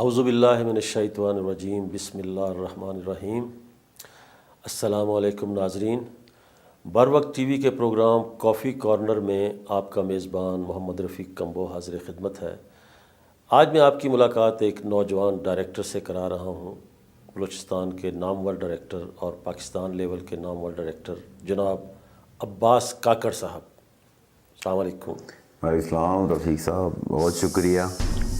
اعوذ باللہ من الشیطان الرجیم، بسم اللہ الرحمن الرحیم۔ السلام علیکم ناظرین، بر وقت ٹی وی کے پروگرام کافی کارنر میں آپ کا میزبان محمد رفیق کمبو حاضر خدمت ہے۔ آج میں آپ کی ملاقات ایک نوجوان ڈائریکٹر سے کرا رہا ہوں، بلوچستان کے نامور ڈائریکٹر اور پاکستان لیول کے نامور ڈائریکٹر جناب عباس کاکڑ صاحب۔ السلام علیکم۔ وعلیکم السلام رفیق صاحب، بہت شکریہ۔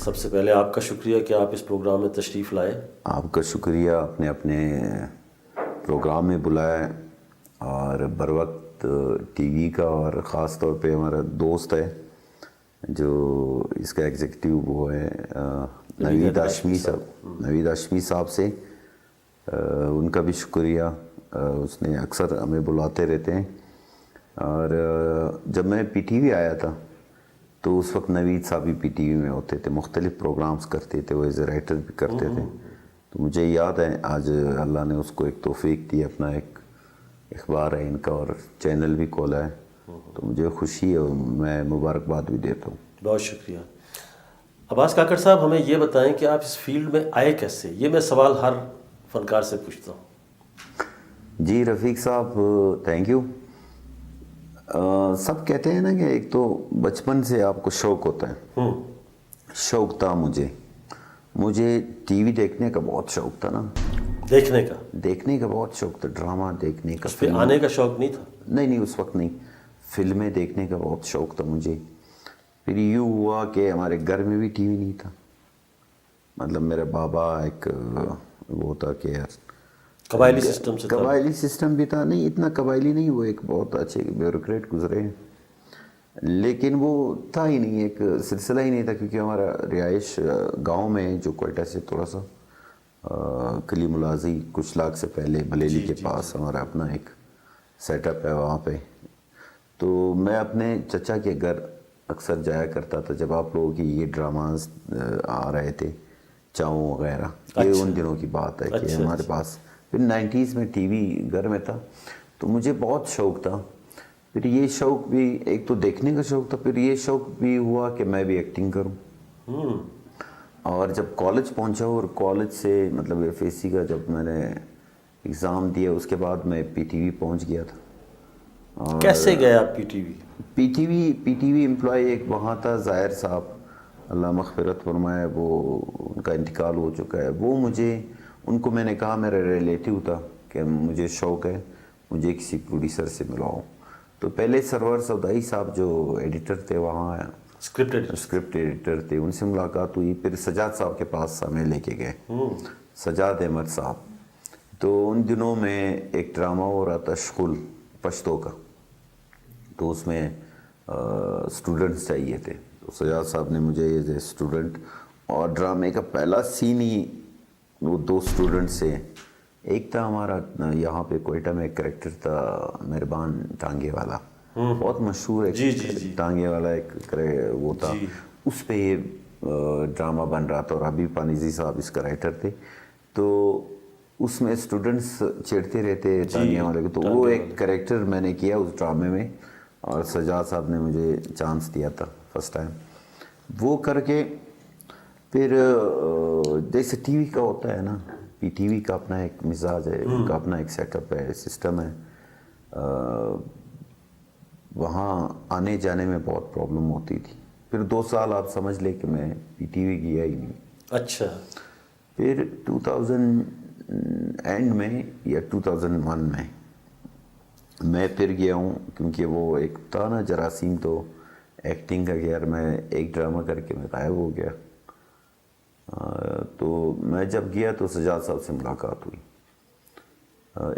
سب سے پہلے آپ کا شکریہ کہ آپ اس پروگرام میں تشریف لائے۔ آپ کا شکریہ اپنے پروگرام میں بلائے، اور بر وقت ٹی وی کا، اور خاص طور پہ ہمارا دوست ہے جو اس کا ایگزیکٹو وہ ہے نوید ہاشمی صاحب سے ان کا بھی شکریہ۔ اس نے اکثر ہمیں بلاتے رہتے ہیں، اور جب میں پی ٹی وی آیا تھا تو اس وقت نوید صاحب بھی پی ٹی وی میں ہوتے تھے، مختلف پروگرامز کرتے تھے، وہ ایز اے رائٹر بھی کرتے تھے۔ تو مجھے یاد ہے آج اللہ نے اس کو ایک توفیق دی، اپنا ایک اخبار ہے ان کا اور چینل بھی کھولا ہے، تو مجھے خوشی ہے، میں مبارکباد بھی دیتا ہوں۔ بہت شکریہ۔ عباس کاکڑ صاحب، ہمیں یہ بتائیں کہ آپ اس فیلڈ میں آئے کیسے؟ یہ میں سوال ہر فنکار سے پوچھتا ہوں۔ جی رفیق صاحب، تھینک یو۔ سب کہتے ہیں نا کہ ایک تو بچپن سے آپ کو شوق ہوتا ہے، شوق تھا مجھے ٹی وی دیکھنے کا بہت شوق تھا نا، دیکھنے کا بہت شوق تھا، ڈرامہ دیکھنے کا۔ اس پہ آنے کا شوق نہیں تھا؟ نہیں، اس وقت نہیں، فلمیں دیکھنے کا بہت شوق تھا مجھے۔ پھر یوں ہوا کہ ہمارے گھر میں بھی ٹی وی نہیں تھا، مطلب میرے بابا ایک وہ تھا کہ یار قبائلی سسٹم بھی تھا، نہیں اتنا قبائلی نہیں، وہ ایک بہت اچھے بیوروکریٹ گزرے ہیں، لیکن وہ تھا ہی نہیں، ایک سلسلہ ہی نہیں تھا، کیونکہ ہمارا رہائش گاؤں میں جو کوئٹہ سے تھوڑا سا کلی ملازی کچھ لاکھ سے پہلے بلیلی کے پاس ہمارا اپنا ایک سیٹ اپ ہے وہاں پہ۔ تو میں اپنے چچا کے گھر اکثر جایا کرتا تھا جب آپ لوگوں کی یہ ڈراماز آ رہے تھے، چاؤں وغیرہ، یہ ان دنوں کی بات ہے کہ ہمارے پاس پھر 90s میں ٹی وی گھر میں تھا، تو مجھے بہت شوق تھا۔ پھر یہ شوق بھی، ایک تو دیکھنے کا شوق تھا، پھر یہ شوق بھی ہوا کہ میں بھی ایکٹنگ کروں۔ اور جب کالج پہنچا، اور کالج سے مطلب ایف ایس سی کا جب میں نے ایگزام دیا، اس کے بعد میں پی ٹی وی پہنچ گیا تھا۔ کیسے گئے آپ PTV? PTV employee ایک وہاں تھا، ظاہر صاحب، اللہ مغفرت فرمائے، وہ ان کا انتقال ہو چکا ہے۔ وہ مجھے، ان کو میں نے کہا، میرا ریلیٹیو تھا کہ مجھے شوق ہے، مجھے کسی پروڈیوسر سے ملاؤ۔ تو پہلے سرور سودائی صاحب جو ایڈیٹر تھے وہاں، اسکرپٹ ایڈیٹر تھے، ان سے ملاقات ہوئی۔ پھر سجاد صاحب کے پاس ہمیں لے کے گئے، سجاد احمد صاحب۔ تو ان دنوں میں ایک ڈرامہ ہو رہا تھا شغل پشتو کا، تو اس میں اسٹوڈنٹس چاہیے تھے، تو سجاد صاحب نے مجھے ایز اے اسٹوڈنٹ، اور ڈرامے کا پہلا سین ہی وہ دو اسٹوڈنٹ سے، ایک تھا ہمارا یہاں پہ کوئٹہ میں ایک کریکٹر تھا مہربان ٹانگے والا، بہت مشہور ایک ٹانگے والا ایک وہ تھا، اس پہ یہ ڈرامہ بن رہا تھا، اور حبیب پانیزی صاحب اس کا رائٹر تھے۔ تو اس میں اسٹوڈنٹس چھیڑتے رہتے ٹانگے والے کو، تو وہ ایک کریکٹر میں نے کیا اس ڈرامے میں، اور سجاد صاحب نے مجھے چانس دیا تھا فرسٹ ٹائم۔ وہ کر کے پھر جیسے ٹی وی کا ہوتا ہے نا، پی ٹی وی کا اپنا ایک مزاج ہے، ان کا اپنا ایک سیٹ اپ ہے، سسٹم ہے، وہاں آنے جانے میں بہت پرابلم ہوتی تھی۔ پھر 2 سال آپ سمجھ لے کہ میں پی ٹی وی گیا ہی نہیں۔ اچھا۔ پھر 2000 اینڈ میں یا 2001 میں پھر گیا ہوں، کیونکہ وہ ایک تھا نا جراثیم، تو ایکٹنگ کا گیا، میں ایک ڈرامہ کر کے میں غائب ہو گیا۔ تو میں جب گیا تو سجاد صاحب سے ملاقات ہوئی،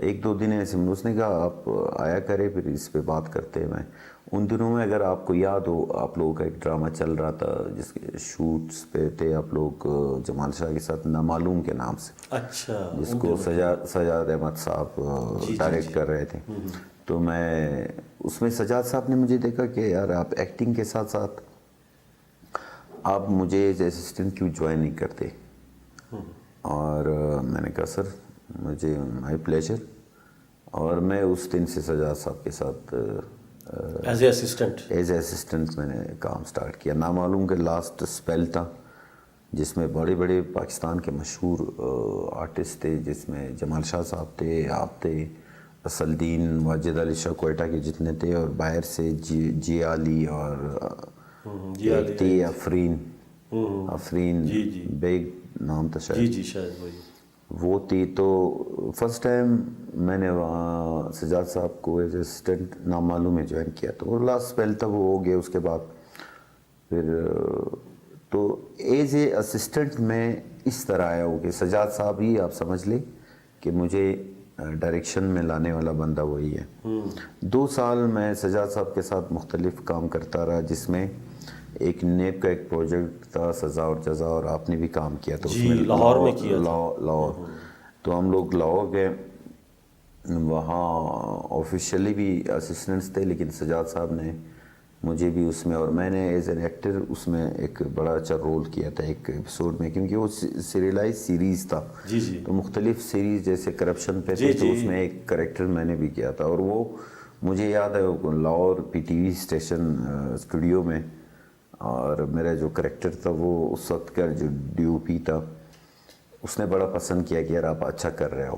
1-2 دن ایسے اس نے کہا آپ آیا کرے، پھر اس پہ بات کرتے ہیں۔ میں ان دنوں میں، اگر آپ کو یاد ہو، آپ لوگوں کا ایک ڈرامہ چل رہا تھا جس کے شوٹس پہ تھے آپ لوگ جمال شاہ کے ساتھ، نامعلوم کے نام سے، اچھا، جس کو سجاد احمد صاحب ڈائریکٹ کر رہے تھے۔ تو میں اس میں سجاد صاحب نے مجھے دیکھا کہ یار آپ ایکٹنگ کے ساتھ ساتھ آپ مجھے ایز اسسٹنٹ کیوں جوائن نہیں کرتے؟ اور میں نے کہا سر مجھے مائی پلیجر، اور میں اس دن سے سجاد صاحب کے ساتھ ایز اے اسسٹنٹ میں نے کام سٹارٹ کیا۔ نامعلوم کے لاسٹ اسپیل تھا جس میں بڑے بڑے پاکستان کے مشہور آرٹسٹ تھے، جس میں جمال شاہ صاحب تھے، آپ تھے، اسد الدین، واجد علی شاہ کوئٹہ کے جتنے تھے، اور باہر سے جی علی اور ایک تھی آفرین بیگ نام تھا شاید، جی شاید وہی وہ تھی. تو فرسٹ ٹائم میں نے وہاں سجاد صاحب کو ایز اسسٹنٹ نامعلوم میں جوائن کیا. تو وہ لاسٹ اسپیل تھا، وہ ہو گیا. اس کے بعد پھر تو ایز اے اسسٹنٹ میں اس طرح آیا ہوں کہ سجاد صاحب ہی آپ سمجھ لیں کہ مجھے ڈائریکشن میں لانے والا بندہ وہی ہے. 2 سال میں سجاد صاحب کے ساتھ مختلف کام کرتا رہا، جس میں ایک نیب کا ایک پروجیکٹ تھا سزا اور جزا، اور آپ نے بھی کام کیا تھا اس میں، لاہور میں کیا تھا. لاہور. تو ہم لوگ لاہور گئے، وہاں آفیشیلی بھی اسسٹنٹس تھے، لیکن سجاد صاحب نے مجھے بھی اس میں، اور میں نے ایز این ایکٹر اس میں ایک بڑا اچھا رول کیا تھا ایک ایپیسوڈ میں، کیونکہ وہ سیریلائز سیریز تھا. تو مختلف سیریز جیسے کرپشن پہ تھے، تو اس میں ایک کریکٹر میں نے بھی کیا تھا. اور وہ مجھے یاد ہے لاہور PTV اسٹیشن اسٹوڈیو میں، اور میرا جو کریکٹر تھا وہ اس وقت کا جو DOP تھا، اس نے بڑا پسند کیا کہ یار آپ اچھا کر رہے ہو.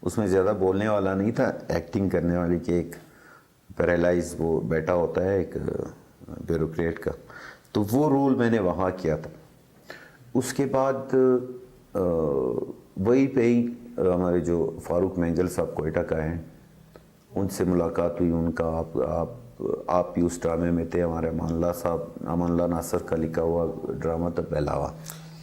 اس میں زیادہ بولنے والا نہیں تھا، ایکٹنگ کرنے والی کہ ایک پیرالائز وہ بیٹا ہوتا ہے ایک بیوروکریٹ کا. تو وہ رول میں نے وہاں کیا تھا. اس کے بعد وہی پہ ہی ہمارے جو فاروق مینگل صاحب کوئٹہ کا ہیں، ان سے ملاقات ہوئی. ان کا آپ بھی اس ڈرامے میں تھے. ہمارے امان اللہ ناصر کا لکھا ہوا ڈرامہ تھا پہلاوا،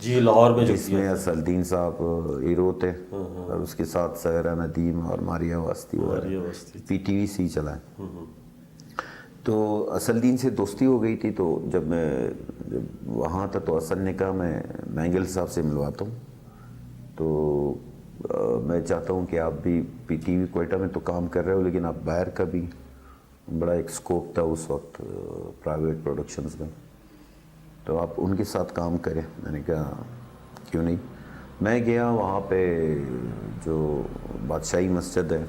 جی لاہور میں، جس میں اسد الدین صاحب ہیرو تھے، اور اس کے ساتھ سہرا ندیم اور ماریا واسطی PTV سے ہی چلا ہے. تو اسد الدین سے دوستی ہو گئی تھی. تو جب وہاں تھا تو اسد نے کہا میں مینگل صاحب سے ملواتا ہوں، تو میں چاہتا ہوں کہ آپ بھی PTV کوئٹہ میں تو کام کر رہے ہو، لیکن آپ باہر کا بھی، بڑا ایک سکوپ تھا اس وقت پرائیویٹ پروڈکشنز میں، تو آپ ان کے ساتھ کام کریں. میں نے کہا کیوں نہیں. میں گیا وہاں پہ، جو بادشاہی مسجد ہے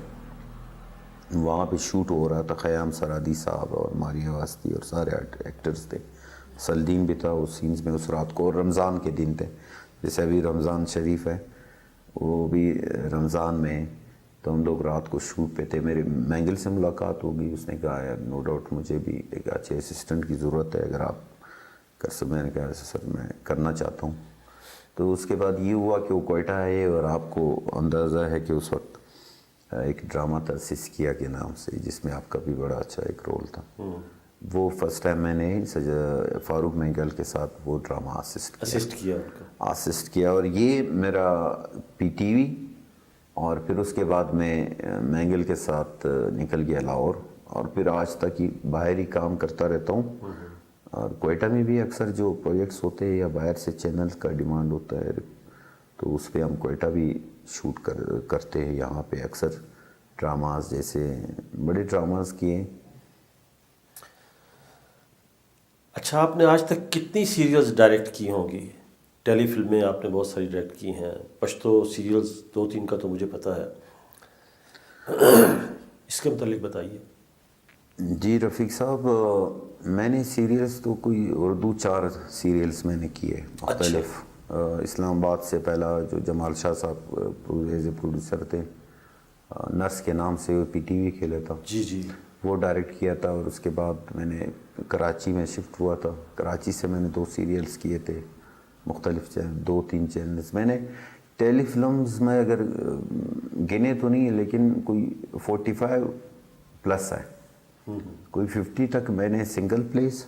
وہاں پہ شوٹ ہو رہا تھا. خیام سرادی صاحب اور ماریا واسطی اور سارے ایکٹرز تھے. سلدین بھی تھا اس سینز میں اس رات کو، اور رمضان کے دن تھے، جیسے ابھی رمضان شریف ہے، وہ بھی رمضان میں. تو ہم لوگ رات کو شوٹ پہ تھے. میرے مینگل سے ملاقات ہوگی. اس نے کہا یار نو ڈاؤٹ مجھے بھی ایک اچھے اسسٹنٹ کی ضرورت ہے، اگر آپ کر سکتے. میں نے کہا سر میں کرنا چاہتا ہوں. تو اس کے بعد یہ ہوا کہ وہ کوئٹہ آئے، اور آپ کو اندازہ ہے کہ اس وقت ایک ڈرامہ تھا سسکیا کے نام سے، جس میں آپ کا بھی بڑا اچھا ایک رول تھا. وہ فرسٹ ٹائم میں نے فاروق مینگل کے ساتھ وہ ڈرامہ اسسٹ کیا. اور یہ میرا PTV، اور پھر اس کے بعد میں مینگل کے ساتھ نکل گیا لاہور، اور پھر آج تک ہی باہر ہی کام کرتا رہتا ہوں. اور کوئٹہ میں بھی اکثر جو پروجیکٹس ہوتے ہیں یا باہر سے چینل کا ڈیمانڈ ہوتا ہے، تو اس پہ ہم کوئٹہ بھی شوٹ کرتے ہیں. یہاں پہ اکثر ڈراماز، جیسے بڑے ڈراماز کیے. اچھا، آپ نے آج تک کتنی سیریلز ڈائریکٹ کی ہوں گی؟ ٹیلی فلمیں آپ نے بہت ساری ڈائریکٹ کی ہیں، پشتو سیریلز 2-3 کا تو مجھے پتہ ہے، اس کے متعلق بتائیے. جی رفیق صاحب، میں نے سیریلز تو کوئی اردو 4 سیریلز میں نے کیے مختلف. اسلام آباد سے پہلا جو جمال شاہ صاحب ایز اے پروڈیوسر تھے، نرس کے نام سے PTV کھیلا تھا، جی وہ ڈائریکٹ کیا تھا. اور اس کے بعد میں نے کراچی میں شفٹ ہوا تھا. کراچی سے میں نے 2 سیریلز کیے تھے مختلف 2-3 چینلز. میں نے ٹیلی فلمز میں اگر گنے تو نہیں، لیکن کوئی 45+ ہے. کوئی 50 تک میں نے سنگل پلیس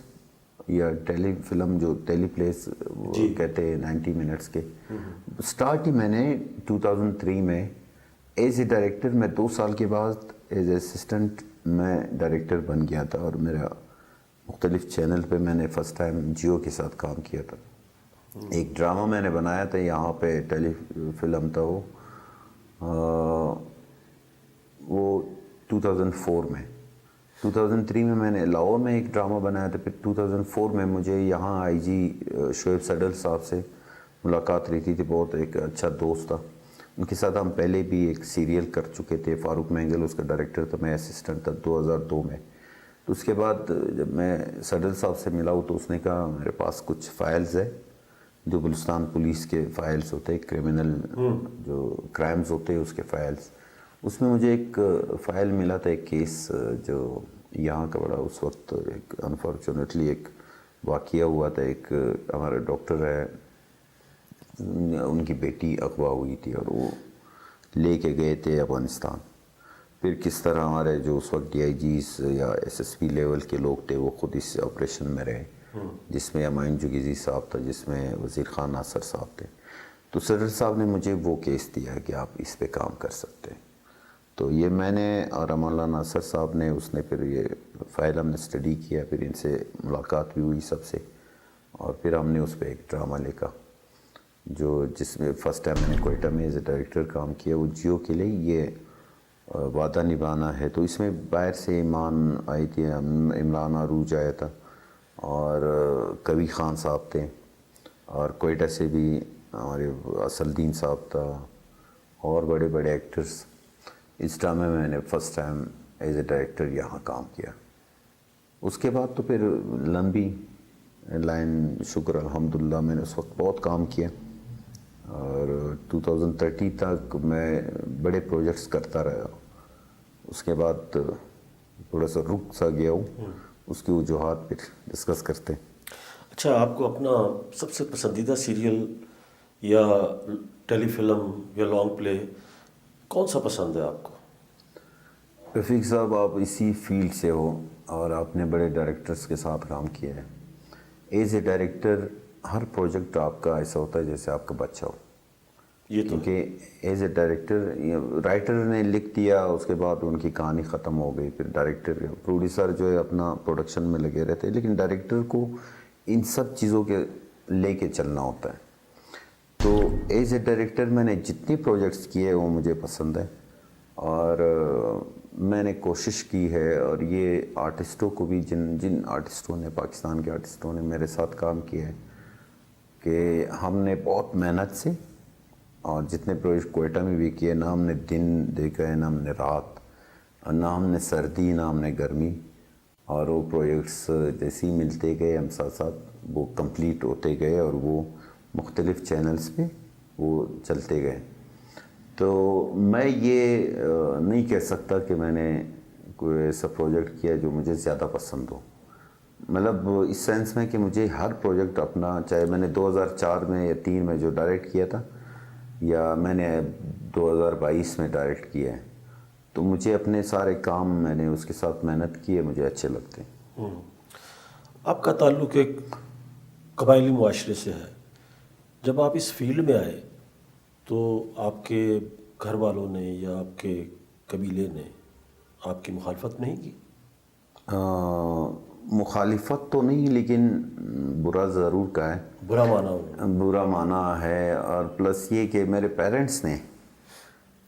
یا ٹیلی فلم، جو ٹیلی پلیس وہ کہتے ہیں 90 منٹس کے. سٹارٹ ہی میں نے 2003 میں ایز اے ڈائریکٹر. میں 2 سال کے بعد ایز اے اسسٹنٹ میں ڈائریکٹر بن گیا تھا، اور میرا مختلف چینل پہ میں نے فرسٹ ٹائم جیو کے ساتھ کام کیا تھا. ایک ڈرامہ میں نے بنایا تھا یہاں پہ، ٹیلی فلم تھا وہ 2004 میں. 2003 میں میں نے لاہور میں ایک ڈرامہ بنایا تھا. پھر 2004 میں مجھے یہاں IG شعیب صدر صاحب سے ملاقات رہتی تھی. بہت ایک اچھا دوست تھا، ان کے ساتھ ہم پہلے بھی ایک سیریل کر چکے تھے. فاروق مینگل اس کا ڈائریکٹر تھا، میں اسسٹنٹ تھا 2002 میں. تو اس کے بعد جب میں صدر صاحب سے ملا ہوں تو اس نے کہا میرے پاس کچھ فائلز ہے، جو بلوچستان پولیس کے فائلز ہوتے ہیں، کرمنل جو کرائمز ہوتے ہیں اس کے فائلز، اس میں مجھے ایک فائل ملا تھا، ایک کیس جو یہاں کا بڑا اس وقت ایک انفارچونیٹلی ایک واقعہ ہوا تھا. ایک ہمارے ڈاکٹر ہے، ان کی بیٹی اغوا ہوئی تھی اور وہ لے کے گئے تھے افغانستان. پھر کس طرح ہمارے جو اس وقت ڈی آئی جیز یا ایس ایس پی لیول کے لوگ تھے وہ خود اس آپریشن میں رہے، جس میں امائن جگیزی صاحب تھا، جس میں وزیر خان ناصر صاحب تھے. تو صدر صاحب نے مجھے وہ کیس دیا کہ آپ اس پہ کام کر سکتے ہیں. تو یہ میں نے اور امان اللہ ناصر صاحب نے، اس نے پھر یہ فائل ہم نے اسٹڈی کیا، پھر ان سے ملاقات بھی ہوئی سب سے، اور پھر ہم نے اس پہ ایک ڈرامہ لکھا جس میں فرسٹ ٹائم میں نے کوئٹہ میں ایز اے ڈائریکٹر کام کیا. وہ جیو کے لیے یہ وعدہ نبھانا ہے. تو اس میں باہر سے ایمان آئی تھی، عمران عروج آیا تھا، اور کبھی خان صاحب تھے، اور کوئٹہ سے بھی ہمارے اصل الدین صاحب تھا، اور بڑے بڑے ایکٹرز. اس ڈرامے میں نے first time as a director یہاں کام کیا. اس کے بعد تو پھر لمبی لائن، شکر الحمدللہ میں نے اس وقت بہت کام کیا، اور 2030 تک میں بڑے پروجیکٹس کرتا رہا. اس کے بعد تھوڑا سا رک سا گیا ہوں، اس کی وجوہات پھر ڈسکس کرتے ہیں. اچھا، آپ کو اپنا سب سے پسندیدہ سیریل یا ٹیلی فلم یا لانگ پلے کون سا پسند ہے آپ کو؟ رفیق صاحب، آپ اسی فیلڈ سے ہو اور آپ نے بڑے ڈائریکٹرز کے ساتھ کام کیا ہے. As a director Hare project آپ کا ایسا ہوتا ہے جیسے آپ کا بچہ ہو. یہ تو کیونکہ ایز اے ڈائریکٹر رائٹر نے لکھ دیا، اس کے بعد ان کی کہانی ختم ہو گئی. پھر ڈائریکٹر پروڈیوسر جو ہے اپنا پروڈکشن میں لگے رہتے ہیں، لیکن ڈائریکٹر کو ان سب چیزوں کے لے کے چلنا ہوتا ہے. تو ایز اے ڈائریکٹر میں نے جتنے پروجیکٹس کیے وہ مجھے پسند ہے، اور میں نے کوشش کی ہے. اور یہ آرٹسٹوں کو بھی، جن آرٹسٹوں نے، پاکستان کے آرٹسٹوں نے میرے ساتھ کام کیا ہے، کہ ہم نے بہت محنت سے، اور جتنے پروجیکٹ کوئٹہ میں بھی کیے، نہ ہم نے دن دیکھا ہے، نہ ہم نے رات، نہ ہم نے سردی، نہ ہم نے گرمی. اور وہ پروجیکٹس جیسے ہی ملتے گئے، ہم ساتھ ساتھ وہ کمپلیٹ ہوتے گئے، اور وہ مختلف چینلز پہ وہ چلتے گئے. تو میں یہ نہیں کہہ سکتا کہ میں نے کوئی ایسا پروجیکٹ کیا جو مجھے زیادہ پسند ہو. مطلب اس سینس میں کہ مجھے ہر پروجیکٹ اپنا، چاہے میں نے 2004 میں یا 2003 میں جو ڈائریکٹ کیا تھا، یا میں نے 2022 میں ڈائریکٹ کیا ہے، تو مجھے اپنے سارے کام، میں نے اس کے ساتھ محنت کی ہے، مجھے اچھے لگتے ہیں. آپ کا تعلق ایک قبائلی معاشرے سے ہے. جب آپ اس فیلڈ میں آئے تو آپ کے گھر والوں نے یا آپ کے قبیلے نے آپ کی مخالفت نہیں کی؟ مخالفت تو نہیں، لیکن برا ضرور کہا ہے. برا مانا انہوں نے؟ برا مانا ہے، اور پلس یہ کہ میرے پیرنٹس نے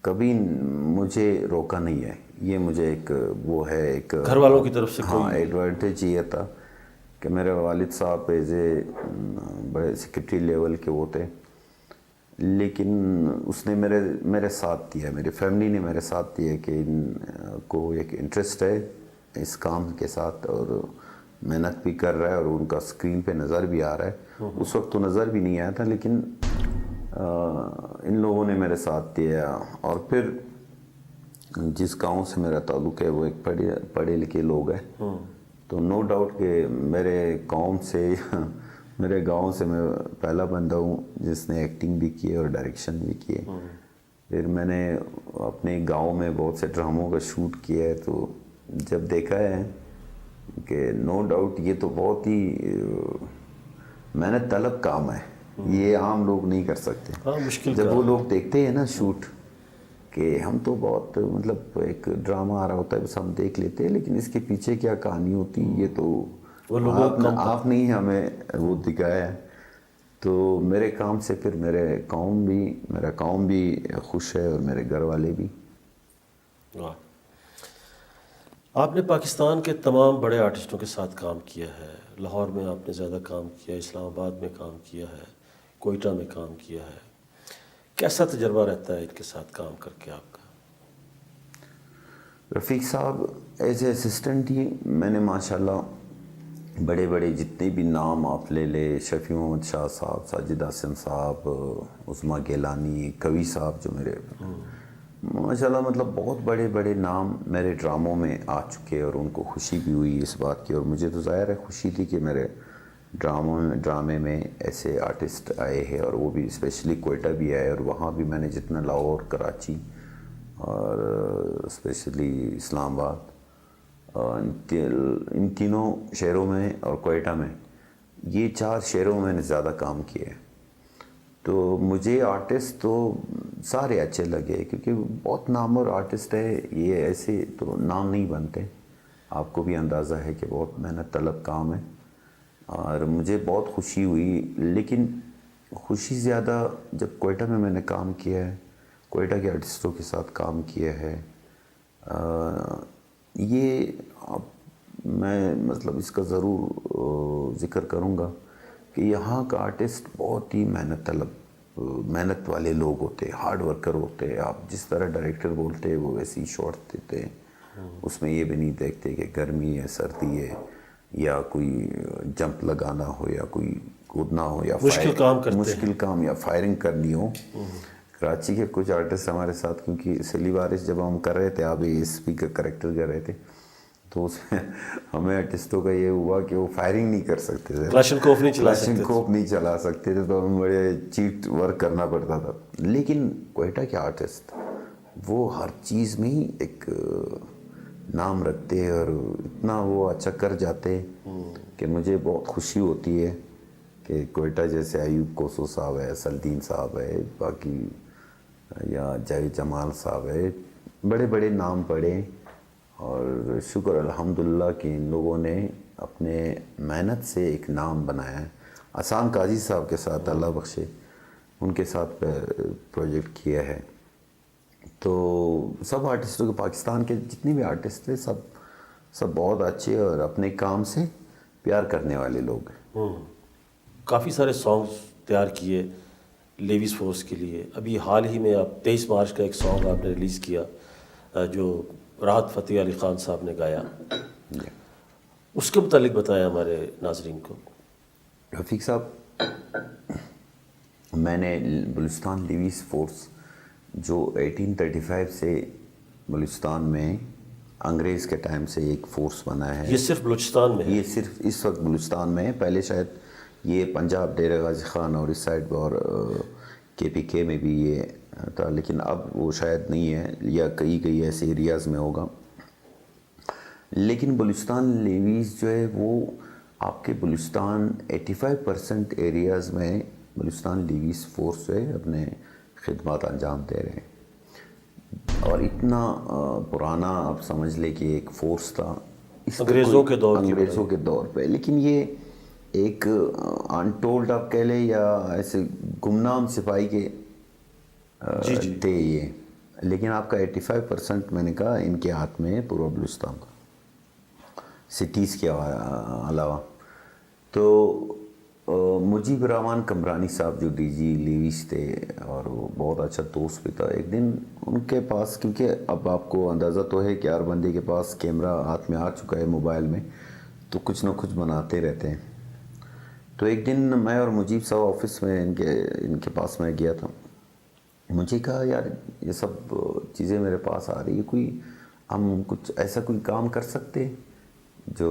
کبھی مجھے روکا نہیں ہے. یہ مجھے ایک وہ ہے، ایک گھر والوں کی طرف سے ہاں ایڈوانٹیج یہ تھا کہ میرے والد صاحب ایز اے بڑے سیکرٹری لیول کے وہ تھے، لیکن اس نے میرے ساتھ دیا، میری فیملی نے میرے ساتھ دیا کہ ان کو ایک انٹرسٹ ہے اس کام کے ساتھ، اور محنت بھی کر رہا ہے، اور ان کا اسکرین پہ نظر بھی آ رہا ہے. اس وقت تو نظر بھی نہیں آیا تھا، لیکن ان لوگوں نے میرے ساتھ دیا. اور پھر جس گاؤں سے میرا تعلق ہے وہ ایک پڑھے لکھے لوگ ہیں، تو نو ڈاؤٹ کہ میرے گاؤں سے میں پہلا بندہ ہوں جس نے ایکٹنگ بھی کی اور ڈائریکشن بھی کی ہے. پھر میں نے اپنے گاؤں میں بہت سے ڈراموں کا شوٹ کیا ہے. تو جب دیکھا ہے کہ نو ڈاؤٹ یہ تو بہت ہی محنت طلب کام ہے، یہ عام لوگ نہیں کر سکتے. مشکل. جب وہ لوگ دیکھتے ہیں نا شوٹ، کہ ہم تو بہت مطلب ایک ڈرامہ آ رہا ہوتا ہے بس ہم دیکھ لیتے ہیں، لیکن اس کے پیچھے کیا کہانی ہوتی ہے یہ تو آپ نے ہی ہمیں وہ دکھایا ہے. تو میرے کام سے پھر میرا قوم بھی خوش ہے، اور میرے گھر والے بھی. آپ نے پاکستان کے تمام بڑے آرٹسٹوں کے ساتھ کام کیا ہے. لاہور میں آپ نے زیادہ کام کیا، اسلام آباد میں کام کیا ہے، کوئٹہ میں کام کیا ہے. کیسا تجربہ رہتا ہے ان کے ساتھ کام کر کے آپ کا؟ رفیق صاحب، ایز اے اسسٹنٹ ہی میں نے ماشاءاللہ بڑے بڑے جتنے بھی نام آپ لے لے، شفیع محمد شاہ صاحب، ساجد حسن صاحب، عظمیٰ گیلانی، کوی صاحب جو میرے ماشاءاللہ مطلب بہت بڑے بڑے نام میرے ڈراموں میں آ چکے، اور ان کو خوشی بھی ہوئی اس بات کی، اور مجھے تو ظاہر ہے خوشی تھی کہ میرے ڈرامے میں ایسے آرٹسٹ آئے ہیں، اور وہ بھی اسپیشلی کوئٹہ بھی آئے، اور وہاں بھی میں نے جتنا لاہور، کراچی اور اسپیشلی اسلام آباد، ان تینوں شہروں میں اور کوئٹہ میں، یہ 4 شہروں میں نے زیادہ کام کیا ہے۔ تو مجھے آرٹسٹ تو سارے اچھے لگے، کیونکہ بہت نامور آرٹسٹ ہے، یہ ایسے تو نام نہیں بنتے، آپ کو بھی اندازہ ہے کہ بہت محنت طلب کام ہے، اور مجھے بہت خوشی ہوئی۔ لیکن خوشی زیادہ جب کوئٹہ میں نے کام کیا ہے، کوئٹہ کے آرٹسٹوں کے ساتھ کام کیا ہے، یہ میں مطلب اس کا ضرور ذکر کروں گا کہ یہاں کا آرٹسٹ بہت ہی محنت والے لوگ ہوتے، ہارڈ ورکر ہوتے، آپ جس طرح ڈائریکٹر بولتے وہ ویسے ہی شاٹ دیتے ہیں، اس میں یہ بھی نہیں دیکھتے کہ گرمی ہے، سردی ہے، یا کوئی جمپ لگانا ہو، یا کوئی کودنا ہو، یا مشکل کام یا فائرنگ کرنی ہو۔ کراچی کے کچھ آرٹسٹ ہمارے ساتھ، کیونکہ سلی بارش جب ہم کر رہے تھے، آپ ایس پی کا کریکٹر کر رہے تھے، تو اس میں ہمیں آرٹسٹوں کا یہ ہوا کہ وہ فائرنگ نہیں کر سکتے تھے، کلاشنکوف نہیں چلا سکتے تھے، تو ہمیں بڑے چیٹ ورک کرنا پڑتا تھا۔ لیکن کوئٹہ کے آرٹسٹ وہ ہر چیز میں ہی ایک نام رکھتے، اور اتنا وہ اچھا کر جاتے کہ مجھے بہت خوشی ہوتی ہے کہ کوئٹہ جیسے ایوب کوسو صاحب ہے، سلدین صاحب ہے، باقی یا جاوید جمال صاحب ہے، بڑے بڑے نام پڑے، اور شکر الحمدللہ کہ ان لوگوں نے اپنے محنت سے ایک نام بنایا ہے۔ احسان قاضی صاحب کے ساتھ اللہ بخشے، ان کے ساتھ پروجیکٹ کیا ہے۔ تو سب آرٹسٹوں کے، پاکستان کے جتنے بھی آرٹسٹ تھے، سب بہت اچھے اور اپنے کام سے پیار کرنے والے لوگ ہیں۔ کافی سارے سانگز تیار کیے لیویس فورس کے لیے، ابھی حال ہی میں آپ 23 مارچ کا ایک سانگ آپ نے ریلیز کیا جو راحت فتح علی خان صاحب نے گایا، اس کے متعلق بتایا ہمارے ناظرین کو۔ رفیق صاحب، میں نے بلوچستان لیویس فورس جو 1835 سے بلوچستان میں انگریز کے ٹائم سے ایک فورس بنا ہے، یہ صرف بلوچستان میں ہے؟ یہ صرف اس وقت بلوچستان میں ہے، پہلے شاید یہ پنجاب، ڈیرہ غازی خان اور اس سائڈ اور KPK میں بھی یہ تھا، لیکن اب وہ شاید نہیں ہے، یا کئی ایسے ایریاز میں ہوگا۔ لیکن بلوچستان لیویز جو ہے وہ آپ کے بلوچستان 85% ایریاز میں بلوچستان لیویز فورس جو ہے اپنے خدمات انجام دے رہے ہیں، اور اتنا پرانا آپ سمجھ لے کہ ایک فورس تھا انگریزوں کے دور پہ، لیکن یہ ایک انٹولڈ آپ کہہ لیں یا ایسے گمنام سپاہی کے تھے یہ، لیکن آپ کا 85% میں نے کہا ان کے ہاتھ میں ہے پورا بلوچستان کا، سٹیز کے علاوہ۔ تو مجیب الرحمان کمرانی صاحب جو DG لیویز تھے، اور وہ بہت اچھا دوست بھی تھا، ایک دن ان کے پاس، کیونکہ اب آپ کو اندازہ تو ہے کہ ہر بندے کے پاس کیمرہ ہاتھ میں آ چکا ہے موبائل میں، تو کچھ نہ کچھ بناتے رہتے ہیں۔ تو ایک دن میں اور مجیب صاحب آفس میں ان کے پاس میں گیا تھا، مجھے کہا یار یہ سب چیزیں میرے پاس آ رہی ہے، ہم کچھ ایسا کوئی کام کر سکتے جو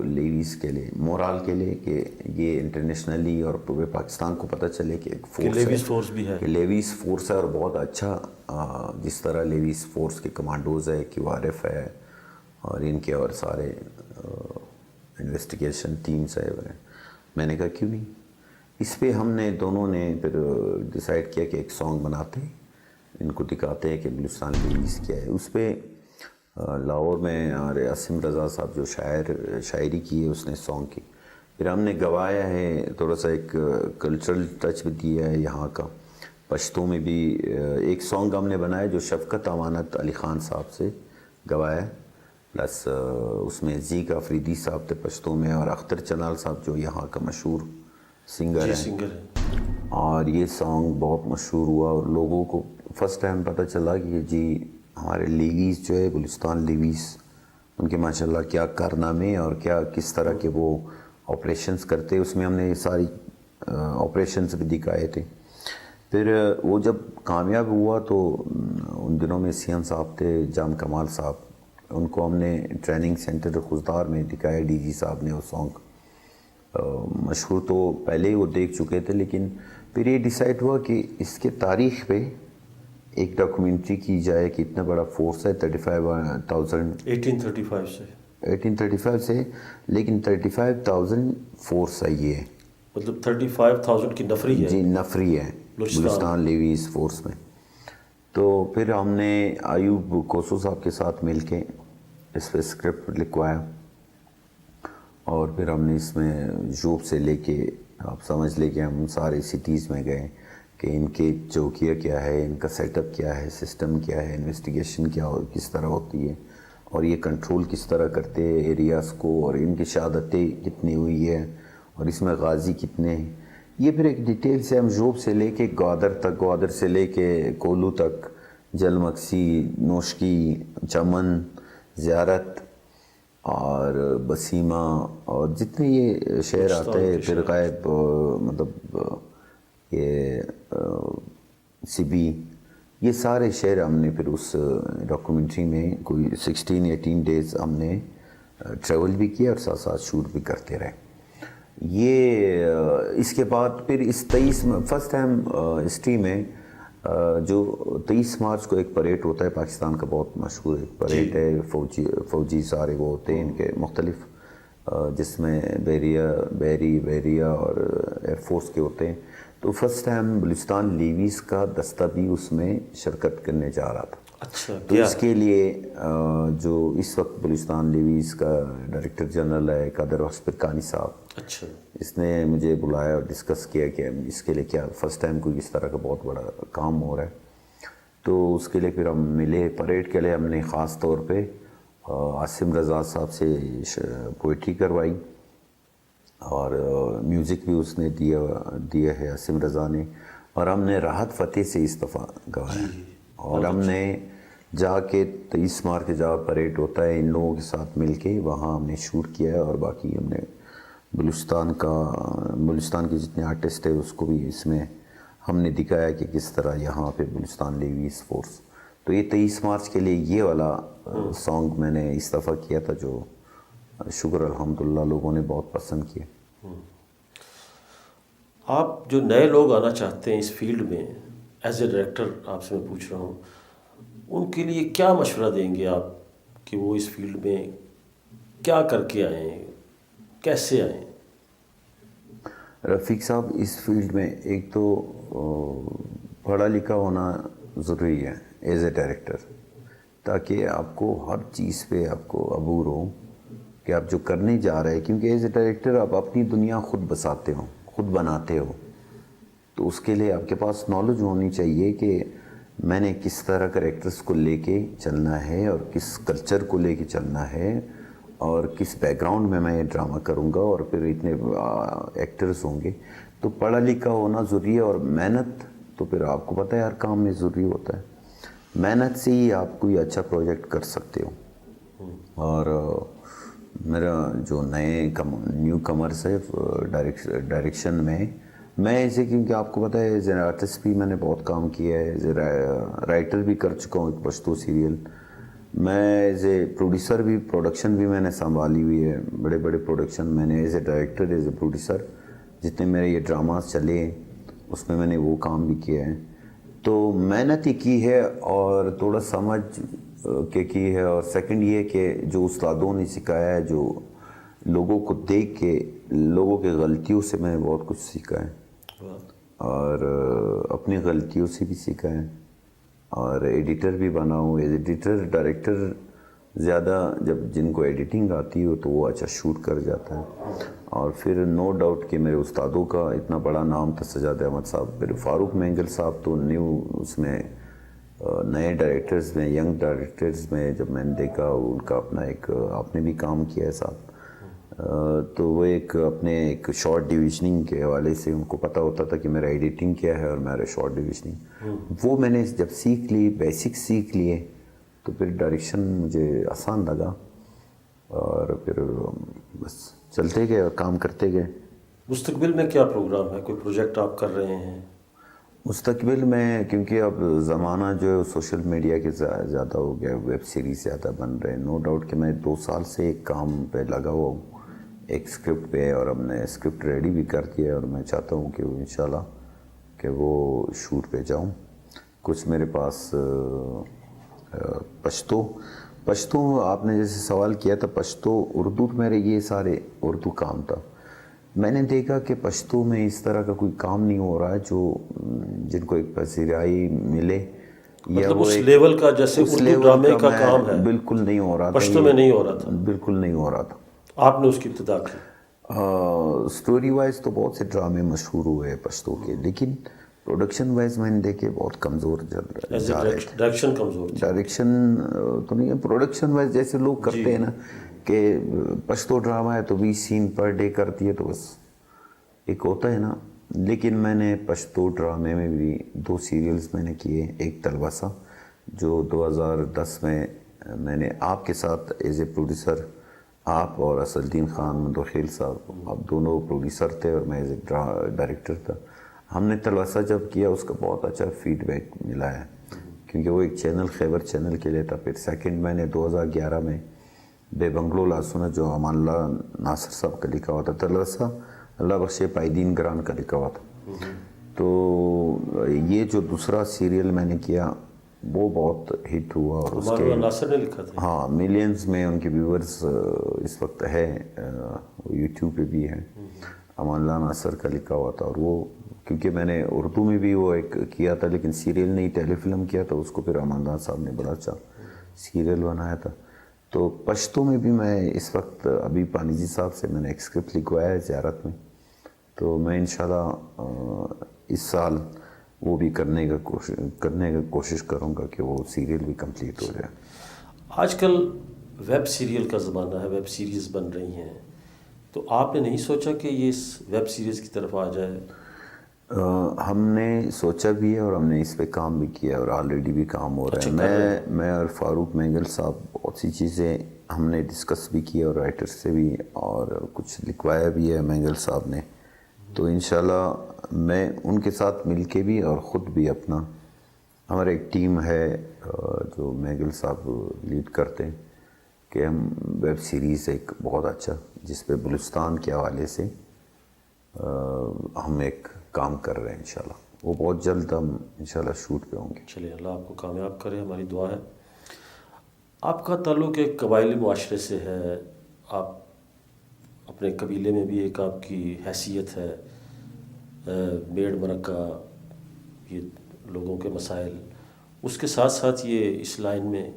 لیویز کے لیے، مورال کے لیے، کہ یہ انٹرنیشنلی اور پورے پاکستان کو پتہ چلے کہ ایک فورس لیویز فورس بھی ہے، کہ لیویز فورس ہے، اور بہت اچھا، جس طرح لیویز فورس کے کمانڈوز ہے، QRF ہے، اور ان کے اور سارے انویسٹیگیشن ٹیمز ہے۔ میں نے کہا کیوں نہیں، اس پہ ہم نے دونوں نے پھر ڈیسائیڈ کیا کہ ایک سانگ بناتے ہیں، ان کو دکھاتے ہیں کہ بلوچستان لیویز کیا ہے۔ اس پہ لاہور میں عاصم رضا صاحب جو شاعری کی ہے، اس نے سانگ کی، پھر ہم نے گوایا ہے، تھوڑا سا ایک کلچرل ٹچ بھی دیا ہے یہاں کا، پشتوں میں بھی ایک سانگ ہم نے بنایا جو شفقت امانت علی خان صاحب سے گوایا، پلس اس میں زیک آفریدی صاحب تھے پشتوں میں، اور اختر چنال صاحب جو یہاں کا مشہور سنگر ہیں، اور یہ سانگ بہت مشہور ہوا، اور لوگوں کو فرسٹ ٹائم پتہ چلا کہ جی ہمارے لیویز جو ہے بلوچستان لیویز ان کے ماشاءاللہ کیا کارنامے اور کیا کس طرح کے وہ آپریشنز کرتے، اس میں ہم نے ساری آپریشنز بھی دکھائے تھے. پھر وہ جب کامیاب ہوا تو ان دنوں میں سی ایم صاحب تھے، جام کمال صاحب، ان کو ہم نے ٹریننگ سینٹر خضدار میں دکھایا. ڈی جی صاحب نے وہ سانگ مشہور تو پہلے ہی وہ دیکھ چکے تھے، لیکن پھر یہ ڈیسائیڈ ہوا کہ اس کے تاریخ پہ ایک ڈاکومنٹری کی جائے کہ اتنا بڑا فورس ہے 35,000 1835 سے، لیکن 35,000 فورس ہے یہ، مطلب 35,000 کی نفری ہے. جی نفری ہے بلوچستان لیویز فورس میں. تو پھر ہم نے ایوب کوسو صاحب کے ساتھ مل کے اس پہ اسکرپٹ لکھوایا، اور پھر ہم نے اس میں جوب سے لے کے آپ سمجھ لے کہ ہم سارے سٹیز میں گئے کہ ان کے چوکیہ کیا ہے، ان کا سیٹ اپ کیا ہے، سسٹم کیا ہے، انویسٹیگیشن کیا کس طرح ہوتی ہے، اور یہ کنٹرول کس طرح کرتے ہیں ایریاز کو، اور ان کی شہادتیں کتنی ہوئی ہے، اور اس میں غازی کتنے ہیں. یہ پھر ایک ڈیٹیل سے ہم جوب سے لے کے گوادر تک، گوادر سے لے کے کولو تک، جل مکسی، نوشکی، چمن، زیارت اور بسیمہ، اور جتنے یہ شہر آتے ہیں، پھر غائب مطلب یہ سبی، یہ سارے شہر ہم نے پھر اس ڈاکومنٹری میں کوئی 16-18 ڈیز ہم نے ٹریول بھی کیا اور ساتھ ساتھ شوٹ بھی کرتے رہے. یہ اس کے بعد پھر اس 23 میں فرسٹ ٹائم ہسٹری میں جو 23 مارچ کو ایک پریڈ ہوتا ہے پاکستان کا، بہت مشہور ایک پریڈ ہے، فوجی سارے وہ ہوتے ہیں ان کے مختلف، جس میں بیریا اور ایئر فورس کے ہوتے ہیں. تو فرسٹ ٹائم بلوچستان لیویز کا دستہ بھی اس میں شرکت کرنے جا رہا تھا. اچھا. تو اس کے لیے جو اس وقت بلوچستان لیویز کا ڈائریکٹر جنرل ہے قادر بخش پرکانی صاحب، اچھا، اس نے مجھے بلایا اور ڈسکس کیا کہ اس کے لیے کیا فرسٹ ٹائم کوئی اس طرح کا بہت بڑا کام ہو رہا ہے. تو اس کے لیے پھر ہم ملے. پریڈ کے لیے ہم نے خاص طور پہ عاصم رضا صاحب سے پوئٹری کروائی، اور میوزک بھی اس نے دیا ہے عاصم رضا نے، اور ہم نے راحت فتح سے استعفیٰ گوایا. اور ہم نے جا کے 23 مارچ کے جہاں پریڈ ہوتا ہے ان لوگوں کے ساتھ مل کے وہاں ہم نے شوٹ کیا ہے، اور باقی ہم نے بلوچستان کے جتنے آرٹسٹ ہیں اس کو بھی اس میں ہم نے دکھایا کہ کس طرح یہاں پہ بلوچستان لیویز فورس. تو یہ 23 مارچ کے لیے یہ والا سانگ میں نے استعفیٰ کیا تھا، جو شکر الحمدللہ لوگوں نے بہت پسند کیا. آپ جو نئے لوگ آنا چاہتے ہیں اس فیلڈ میں، ایز اے ڈائریکٹر آپ سے میں پوچھ رہا ہوں، ان کے لیے کیا مشورہ دیں گے آپ کہ وہ اس فیلڈ میں کیا کر کے آئیں، کیسے آئیں؟ رفیق صاحب، اس فیلڈ میں ایک تو پڑھا لکھا ہونا ضروری ہے ایز اے ڈائریکٹر، تاکہ آپ کو ہر چیز پہ آپ کو عبور ہو کہ آپ جو کرنے جا رہے ہیں. کیونکہ ایز اے ڈائریکٹر آپ اپنی دنیا خود بساتے ہو، خود بناتے ہو، تو اس کے لیے آپ کے پاس نالج ہونی چاہیے کہ میں نے کس طرح کریکٹرز کو لے کے چلنا ہے، اور کس کلچر کو لے کے چلنا ہے، اور کس بیک گراؤنڈ میں یہ ڈرامہ کروں گا، اور پھر اتنے ایکٹرز ہوں گے. تو پڑھا لکھا ہونا ضروری ہے، اور محنت تو پھر آپ کو پتہ ہے ہر کام میں ضروری ہوتا ہے. محنت سے ہی آپ کوئی اچھا پروجیکٹ کر سکتے ہو. اور میرا جو نیو کمرس ہے ڈائریکشن میں ایسے، کیونکہ آپ کو پتہ ہے ایز اے آرٹسٹ بھی میں نے بہت کام کیا ہے، ایز اے رائٹر بھی کر چکا ہوں ایک پشتو سیریل. میں ایز اے پروڈیوسر بھی، پروڈکشن بھی میں نے سنبھالی ہوئی ہے، بڑے بڑے پروڈکشن میں نے as a director, as a producer جتنے میرے یہ ڈراماز چلے اس میں نے وہ کام بھی کیا ہے. تو محنت ہی کی ہے اور تھوڑا سمجھ کے کی ہے. اور سیکنڈ یہ کہ جو استادوں نے سکھایا ہے، جو لوگوں کو دیکھ کے لوگوں کے غلطیوں سے میں نے بہت کچھ سیکھا ہے، اور اپنی غلطیوں سے بھی سیکھا ہے. اور ایڈیٹر بھی بنا ہوں. ایڈیٹر ڈائریکٹر زیادہ جب جن کو ایڈیٹنگ آتی ہو تو وہ اچھا شوٹ کر جاتا ہے. اور پھر نو ڈاؤٹ کہ میرے استادوں کا اتنا بڑا نام تھا، سجاد احمد صاحب، پھر فاروق مینگل صاحب، تو نیو اس میں نئے ڈائریکٹرز میں، ینگ ڈائریکٹرز میں جب میں نے دیکھا ان کا اپنا ایک، آپ نے بھی کام کیا ہے صاحب، تو وہ ایک اپنے ایک شارٹ ڈویژننگ کے حوالے سے ان کو پتہ ہوتا تھا کہ میرا ایڈیٹنگ کیا ہے اور میرا شارٹ ڈویژننگ، وہ میں نے جب سیکھ لی، بیسک سیکھ لیے، تو پھر ڈائریکشن مجھے آسان لگا. اور پھر بس چلتے گئے اور کام کرتے گئے. مستقبل میں کیا پروگرام ہے؟ کوئی پروجیکٹ آپ کر رہے ہیں؟ مستقبل میں کیونکہ اب زمانہ جو ہے سوشل میڈیا کے زیادہ ہو گیا، ویب سیریز زیادہ بن رہے ہیں. نو ڈاؤٹ کہ میں 2 سال سے ایک کام پہ لگا ہوا ہوں، ایک اسکرپٹ پہ، اور ہم نے اسکرپٹ ریڈی بھی کر دیا ہے اور میں چاہتا ہوں کہ وہ انشاءاللہ کہ وہ شوٹ پہ جاؤں. کچھ میرے پاس پشتو آپ نے جیسے سوال کیا تھا، پشتو اردو میرے یہ سارے اردو کام تھا. میں نے دیکھا کہ پشتو میں اس طرح کا کوئی کام نہیں ہو رہا ہے جو جن کو ایک پذیرائی ملے، یا مطلب وہ اس ایک لیول کا جیسے اس اردو لیول ڈرامے کا میں کام ہے بالکل نہیں ہو رہا تھا. پشتو میں نہیں ہو رہا تھا، بالکل نہیں ہو رہا تھا. آپ نے اس کی ابتدا کی. سٹوری وائز تو بہت سے ڈرامے مشہور ہوئے ہیں پشتو کے، لیکن پروڈکشن وائز میں نے دیکھے بہت کمزور جا رہے تھے. ڈائریکشن کمزور تھی. ڈائریکشن تو نہیں ہے، پروڈکشن وائز جیسے لوگ کرتے ہیں نا کہ پشتو ڈرامہ ہے تو 20 سین پر ڈے کرتی ہے تو بس ایک ہوتا ہے نا. لیکن میں نے پشتو ڈرامے میں بھی 2 سیریلز میں نے کیے. ایک تلوسہ جو 2010 میں نے آپ کے ساتھ ایز اے پروڈیوسر، آپ اور اسد الدین خان مندوخیل صاحب، آپ دونوں پروڈیوسر تھے اور میں ایز اے ڈائریکٹر تھا. ہم نے تلوسہ جب کیا اس کا بہت اچھا فیڈ بیک ملا ہے، کیونکہ وہ ایک چینل خیبر چینل کے لیے تھا. پھر سیکنڈ میں نے 2011 میں بے بنگلو لاسونا جو امان اللہ ناصر صاحب کا لکھا ہوا تھا، تلوسہ اللہ بخشے پائدین گران کا لکھا ہوا تھا. تو یہ جو دوسرا سیریل میں نے کیا وہ بہت ہٹ ہوا، اور اس کے ناصر نے لکھا تھا. ہاں ملینز میں ان کے ویورز اس وقت ہے، یوٹیوب پہ بھی ہے. امان اللہ ناصر کا لکھا ہوا تھا، اور وہ کیونکہ میں نے اردو میں بھی وہ ایک کیا تھا لیکن سیریل نہیں، ٹیلی فلم کیا تھا، اس کو پھر امان اللہ صاحب نے بڑا اچھا سیریل بنایا تھا. تو پشتو میں بھی میں اس وقت ابھی پانیجی صاحب سے میں نے ایک اسکرپٹ لکھوایا ہے زیارت میں، تو میں انشاءاللہ اس سال وہ بھی کرنے کا کوشش کروں گا کہ وہ سیریل بھی کمپلیٹ ہو جائے. آج کل ویب سیریل کا زمانہ ہے، ویب سیریز بن رہی ہیں، تو آپ نے نہیں سوچا کہ یہ اس ویب سیریز کی طرف آ جائے؟ ہم نے سوچا بھی ہے اور ہم نے اس پہ کام بھی کیا اور آلریڈی بھی کام ہو رہا ہے. میں اور فاروق مینگل صاحب بہت سی چیزیں ہم نے ڈسکس بھی کی اور رائٹر سے بھی، اور کچھ لکھوایا بھی ہے مینگل صاحب نے. تو انشاءاللہ میں ان کے ساتھ مل کے بھی اور خود بھی اپنا، ہمارا ایک ٹیم ہے جو مینگل صاحب لیڈ کرتے ہیں، کہ ہم ویب سیریز ایک بہت اچھا جس پہ بلوچستان کے حوالے سے ہم ایک کام کر رہے ہیں. انشاءاللہ وہ بہت جلد ہم انشاءاللہ شوٹ پہ ہوں گے. چلیے اللہ آپ کو کامیاب کرے، ہماری دعا ہے. آپ کا تعلق ایک قبائلی معاشرے سے ہے، آپ اپنے قبیلے میں بھی ایک آپ کی حیثیت ہے، میڑ مرکہ، یہ لوگوں کے مسائل، اس کے ساتھ ساتھ یہ اس لائن میں،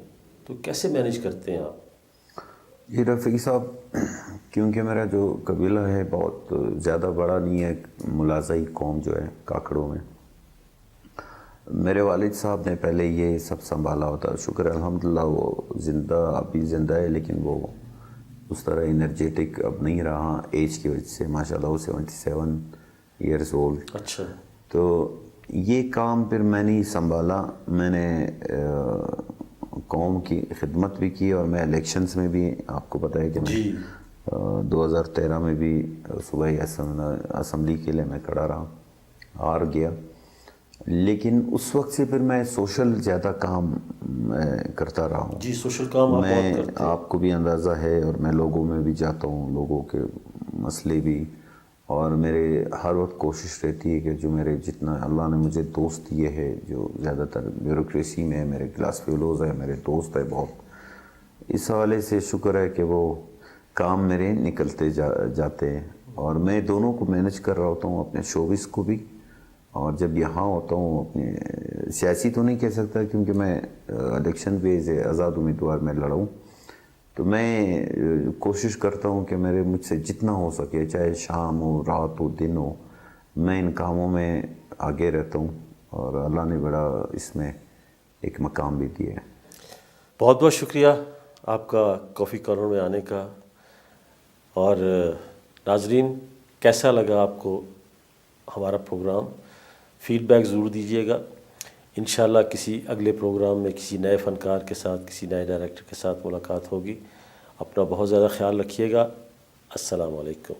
تو کیسے مینیج کرتے ہیں آپ؟ یہ رفیق صاحب، کیونکہ میرا جو قبیلہ ہے بہت زیادہ بڑا نہیں ہے، ملازائی قوم جو ہے کاکڑوں میں، میرے والد صاحب نے پہلے یہ سب سنبھالا ہوتا. شکر الحمدللہ وہ زندہ، ابھی زندہ ہے، لیکن وہ اس طرح انرجیٹک اب نہیں رہا ایج کی وجہ سے. ماشاءاللہ وہ 77 ایئرز اولڈ. اچھا. تو یہ کام پھر میں نہیں سنبھالا. میں نے قوم کی خدمت بھی کی، اور میں الیکشنز میں بھی، آپ کو پتہ ہے کہ میں 2013 میں بھی صوبائی اسمبلی کے لیے میں کھڑا رہا، ہار گیا. لیکن اس وقت سے پھر میں سوشل زیادہ کام کرتا رہا ہوں. جی سوشل کام آپ بہت کرتے ہیں. آپ کو بھی اندازہ ہے، اور میں لوگوں میں بھی جاتا ہوں، لوگوں کے مسئلے بھی، اور میرے ہر وقت کوشش رہتی ہے کہ جو میرے جتنا اللہ نے مجھے دوست دیے ہے، جو زیادہ تر بیوروکریسی میں میرے کلاس فیلوز ہیں، میرے دوست ہیں بہت، اس حوالے سے شکر ہے کہ وہ کام میرے نکلتے جاتے ہیں. اور میں دونوں کو مینج کر رہا ہوتا ہوں، اپنے شوبز کو بھی، اور جب یہاں ہوتا ہوں اپنے سیاسی تو نہیں کہہ سکتا کیونکہ میں الیکشن پہ آزاد امیدوار میں لڑا ہوں، تو میں کوشش کرتا ہوں کہ مجھ سے جتنا ہو سکے، چاہے شام ہو، رات ہو، دن ہو، میں ان کاموں میں آگے رہتا ہوں، اور اللہ نے بڑا اس میں ایک مقام بھی دیا ہے. بہت بہت شکریہ آپ کا کافی کارنر میں آنے کا. اور ناظرین، کیسا لگا آپ کو ہمارا پروگرام؟ فیڈ بیک ضرور دیجیے گا. انشاءاللہ کسی اگلے پروگرام میں کسی نئے فنکار کے ساتھ، کسی نئے ڈائریکٹر کے ساتھ ملاقات ہوگی. اپنا بہت زیادہ خیال رکھیے گا۔ السلام علیکم۔